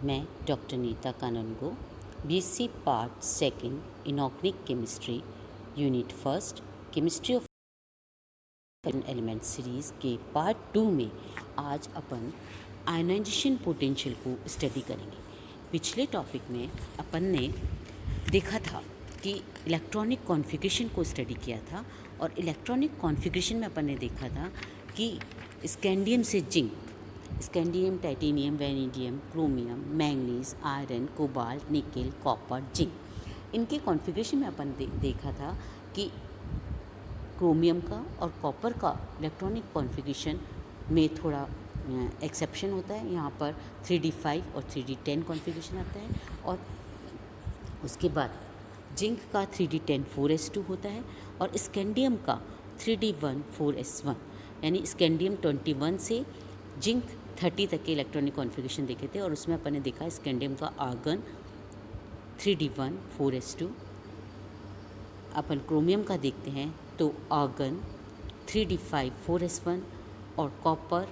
मैं doctor Neeta Kanungo BSc part second inorganic chemistry unit first chemistry of element series के part 2 में आज अपन आयनाइजेशन पोटेंशियल को स्टडी करेंगे। पिछले टॉपिक में अपन ने देखा था कि इलेक्ट्रॉनिक कॉन्फ़िगरेशन को स्टडी किया था और इलेक्ट्रॉनिक कॉन्फ़िगरेशन में अपन ने देखा था कि स्कैंडियम से zinc, scandium, titanium, vanadium, chromium, manganese, iron, cobalt, nickel, copper, zinc, इनके कॉन्फ़िगरेशन में अपन देखा था कि क्रोमियम का और कॉपर का इलेक्ट्रॉनिक कॉन्फ़िगरेशन में थोड़ा एक्सेप्शन होता है। यहाँ पर 3d5 और 3d10 कॉन्फ़िगरेशन आता है और उसके बाद जिंक का 3d10 4s2 होता है और स्कैंडियम का 3d1 4s1, यानी स्कैंडियम 21 से जिंक 30 तक के इलेक्ट्रॉनिक कॉन्फ़िगरेशन देखे थे और उसमें अपन ने देखा स्कैंडियम का आर्गन 3d1 4s2। अपन क्रोमियम का देखते हैं तो आर्गन 3d5 4s1 और copper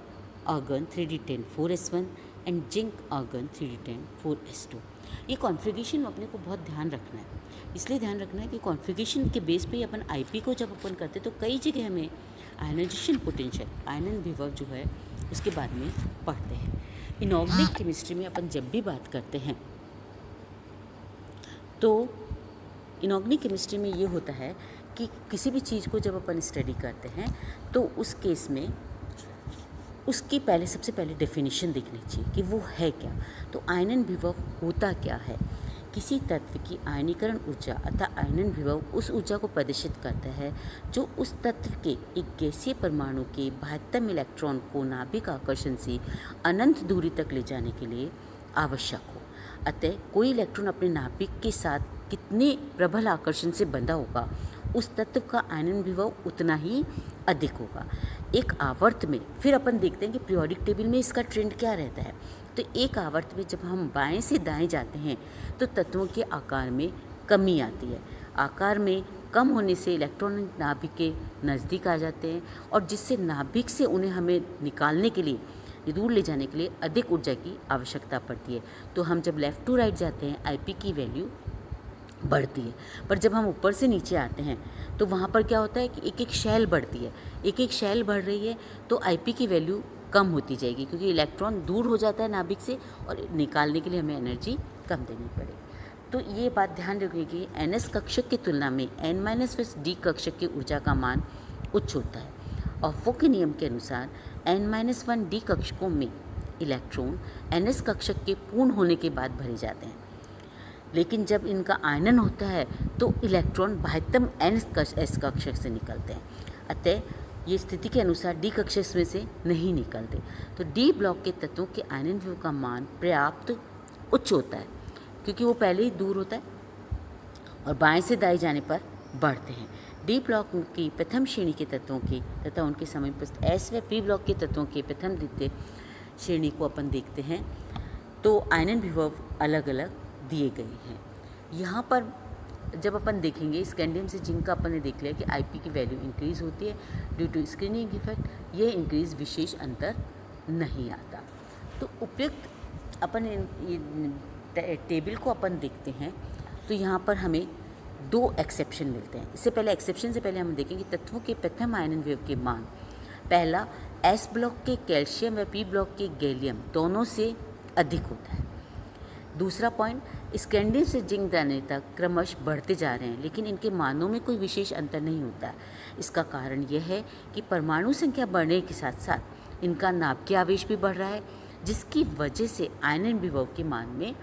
argon 3d10 4s1 and zinc argon 3d10 4s2। ये कॉन्फ़िगरेशन अपने को बहुत ध्यान रखना है, इसलिए ध्यान रखना है कि कॉन्फ़िगरेशन के बेस पे ही अपन आईपी को जब अपन करते तो कई जगह हमें आयनाइजेशन पोटेंशियल, आयनन विभव जो है उसके बारे में पढ़ते हैं। इनऑर्गेनिक केमिस्ट्री में अपन जब भी बात करते हैं तो इनऑर्गेनिक केमिस्ट्री में ये होता है कि किसी भी चीज़ को जब अपन स्टडी करते हैं तो उस केस में उसकी सबसे पहले डेफिनेशन देखनी चाहिए कि वो है क्या। तो आयनन विभव होता क्या है? किसी तत्व की आयनीकरण ऊर्जा अर्थात आयनन विभव उस ऊर्जा को प्रदर्शित करता है जो उस तत्व के एक गैसीय परमाणु के बाह्यतम इलेक्ट्रॉन को नाभिक आकर्षण से अनंत दूरी तक ले जाने के लिए आवश्यक हो। अतः कोई इलेक्ट्रॉन अपने नाभिक के साथ कितने प्रबल आकर्षण से बंधा होगा, उस तत्व का आयनन विभव उतना ही अधिक होगा। एक आवर्त में फिर अपन देखते हैं कि पीरियोडिक टेबल में इसका ट्रेंड क्या रहता है। तो एक आवर्त में जब हम बाएं से दाएं जाते हैं तो तत्वों के आकार में कमी आती है। आकार में कम होने से इलेक्ट्रॉन नाभिक के नज़दीक आ जाते हैं और जिससे नाभिक से उन्हें हमें निकालने के लिए, दूर ले जाने के लिए अधिक ऊर्जा की आवश्यकता पड़ती है। तो हम जब लेफ़्ट टू राइट जाते हैं आईपी की वैल्यू बढ़ती है, पर जब हम ऊपर से नीचे आते हैं तो वहाँ पर क्या होता है कि एक एक शैल बढ़ती है, एक एक शैल बढ़ रही है तो आईपी की वैल्यू कम होती जाएगी क्योंकि इलेक्ट्रॉन दूर हो जाता है नाभिक से और निकालने के लिए हमें एनर्जी कम देनी पड़ेगी। तो ये बात ध्यान रखिए कि एनएस कक्षक की तुलना में n-डी कक्षक की ऊर्जा का मान उच्च होता है और फो के नियम के अनुसार n-1डी कक्षकों में इलेक्ट्रॉन एनएस कक्षक के पूर्ण होने के बाद भरे जाते हैं, लेकिन जब इनका आयनन होता है तो इलेक्ट्रॉन बाह्यतम एस कक्षक से निकलते हैं। अतः ये स्थिति के अनुसार डी कक्षक में से नहीं निकलते। तो डी ब्लॉक के तत्वों के आयनन विभव का मान पर्याप्त उच्च होता है क्योंकि वो पहले ही दूर होता है और बाएं से दाएं जाने पर बढ़ते हैं। डी ब्लॉक की प्रथम श्रेणी के तत्वों की तथा उनके समीपस्थ एस व पी ब्लॉक के तत्वों के प्रथम द्वितीय श्रेणी को अपन देखते हैं तो आयनन विभव अलग अलग दिए गए हैं। यहाँ पर जब अपन देखेंगे स्कैंडियम से जिंक का अपन ने देख लिया कि आईपी की वैल्यू इंक्रीज़ होती है ड्यू टू स्क्रीनिंग इफेक्ट। ये इंक्रीज़ विशेष अंतर नहीं आता। तो उपयुक्त अपन टेबल को अपन देखते हैं तो यहाँ पर हमें 2 एक्सेप्शन मिलते हैं। इससे पहले एक्सेप्शन से पहले हम देखेंगे तत्वों के प्रथम आयनन विभव के मान। पहला, एस ब्लॉक के कैल्शियम व पी ब्लॉक के गैलियम दोनों से अधिक होता है। दूसरा पॉइंट, स्कैंडियम से जिंक दाने तक क्रमश बढ़ते जा रहे हैं लेकिन इनके मानों में कोई विशेष अंतर नहीं होता है। इसका कारण यह है कि परमाणु संख्या बढ़ने के साथ साथ इनका नाभिकीय आवेश भी बढ़ रहा है जिसकी वजह से आयनन विभव के मान में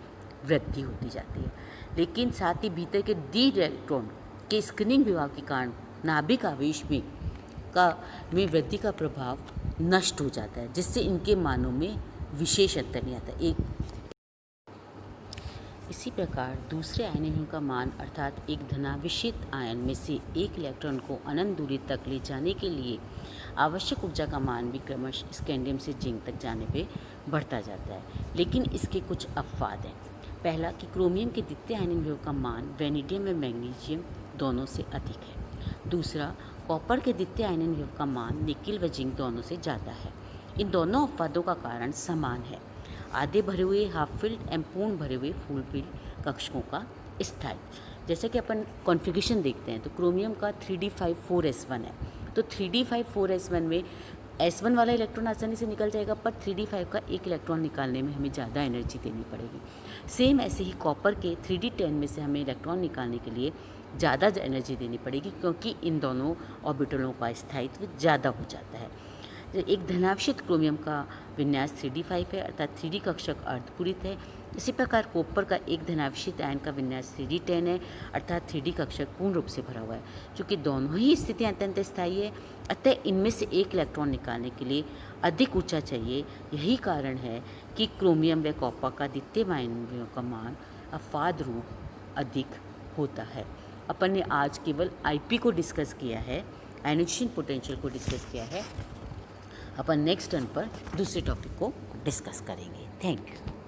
वृद्धि होती जाती है। लेकिन साथ ही भीतर के डी इलेक्ट्रॉन के स्क्रीनिंग विभाग के कारण नाभिक आवेश में वृद्धि का प्रभाव नष्ट हो जाता है जिससे इनके मानों में विशेष अंतर नहीं आता। इसी प्रकार दूसरे आयनन का मान अर्थात एक धनावेशित आयन में से एक इलेक्ट्रॉन को अनंत दूरी तक ले जाने के लिए आवश्यक ऊर्जा का मान भी क्रमश स्कैंडियम से जिंक तक जाने पे बढ़ता जाता है, लेकिन इसके कुछ अपवाद हैं। पहला कि क्रोमियम के द्वितीय आयनन विभव का मान वैनेडियम और मैग्नीशियम दोनों से अधिक है। दूसरा, कॉपर के द्वितीय आयनन विभव का मान निकेल व जिंक दोनों से ज़्यादा है। इन दोनों अपवादों का कारण समान है। आधे भरे हुए हाफ फिल्ड एंड पूर्ण भरे हुए फुल फिल्ड कक्षकों का स्थायित्व। जैसे कि अपन कॉन्फ़िगरेशन देखते हैं तो क्रोमियम का 3d5 4s1 है, तो 3d5 4s1 में S1 वाला इलेक्ट्रॉन आसानी से निकल जाएगा, पर 3d5 का एक इलेक्ट्रॉन निकालने में हमें ज़्यादा एनर्जी देनी पड़ेगी। सेम ऐसे ही कॉपर के 3d10 में से हमें इलेक्ट्रॉन निकालने के लिए ज़्यादा एनर्जी देनी पड़ेगी, क्योंकि इन दोनों ऑर्बिटलों का स्थायित्व ज़्यादा हो जाता है। एक धनावेशित क्रोमियम का विन्यास 3d5 है, अर्थात 3d कक्षक अर्धपूरित है। इसी प्रकार कॉपर का एक धनावेशित आयन का विन्यास 3d10 है, अर्थात 3d कक्षक पूर्ण रूप से भरा हुआ है। चूँकि दोनों ही स्थितियाँ अत्यंत स्थायी है, अतः इनमें से एक इलेक्ट्रॉन निकालने के लिए अधिक ऊंचा चाहिए। यही कारण है कि क्रोमियम व कॉपर का द्वितीय वायुओं का मान अपवाद रूप अधिक होता है। अपन ने आज केवल आईपी को डिस्कस किया है, आयनाइजेशन पोटेंशियल को डिस्कस किया है। अपन नेक्स्ट टर्न पर दूसरे टॉपिक को डिस्कस करेंगे। Thank you.